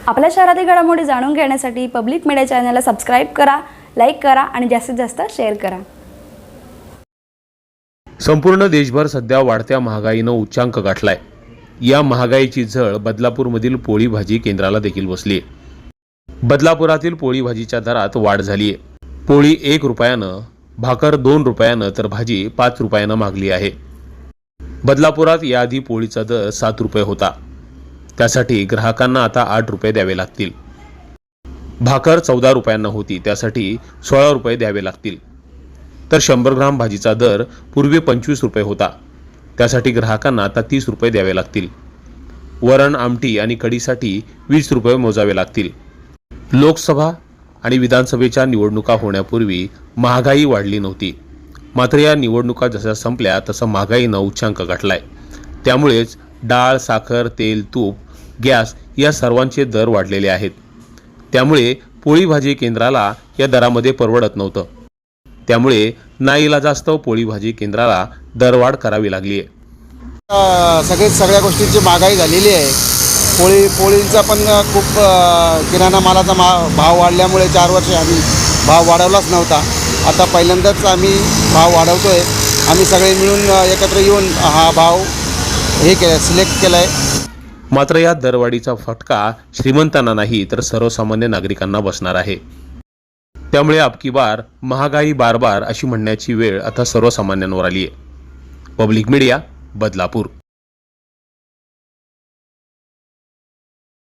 आपल्या शहरातील घडामोडी जाणून घेण्यासाठी पब्लिक मीडिया चॅनलला सबस्क्राईब करा, लाईक करा आणि जास्तीत जास्त शेअर करा। संपूर्ण देशभर सध्या वाढत्या महागाईनं उच्चांक गाठलाय। या महागाईची झळ बदलापूरमधील पोळी भाजी केंद्राला देखील बसली आहे। बदलापुरातील पोळी भाजीच्या दरात वाढ झाली आहे। पोळी 1 रुपयानं, भाकर 2 रुपयानं तर भाजी 5 रुपयानं मागली आहे। बदलापुरात याआधी पोळीचा दर 7 रुपये होता, त्यासाठी ग्राहकांना आता 8 रुपये द्यावे लागतील। भाकर 14 रुपयांना होती, त्यासाठी 16 रुपये द्यावे लागतील। तर 100 ग्राम भाजीचा दर पूर्वी 25 रुपये होता, त्यासाठी ग्राहकांना आता 30 रुपये द्यावे लागतील। वरण, आमटी आणि कढीसाठी 20 रुपये मोजावे लागतील। लोकसभा आणि विधानसभेच्या निवडणुका होण्यापूर्वी महागाई वाढली नव्हती, मात्र या निवडणुका जशा संपल्या तसं महागाईनं उच्चांक गाठलाय। त्यामुळेच डाळ, साखर, तेल, तूप, गॅस या सर्वांचे दर वाढलेले आहेत। त्यामुळे पोळी भाजी केंद्राला या दरामध्ये परवडत नव्हतं, त्यामुळे नाईलाजास्तव पोळी भाजी केंद्राला दरवाढ करावी लागली आहे। सगळ्या गोष्टींची महागाई झालेली आहे। पोळींचा पण खूप किराणा मालाचा भाव वाढल्यामुळे 4 वर्ष आम्ही भाव वाढवलाच नव्हता। आता पहिल्यांदाच आम्ही भाव वाढवतोय। आम्ही सगळे मिळून एकत्र येऊन हा भाव सिलेक्ट केला आहे। मात्र या दरवाढीचा फटका श्रीमंतांना नाही तर सर्वसामान्य नागरिकांना बसणार आहे। त्यामुळे अबकी बार महागाई बार बार अशी म्हणण्याची वेळ आता सर्वसामान्यांवर आली आहे। Public media, Badlapur.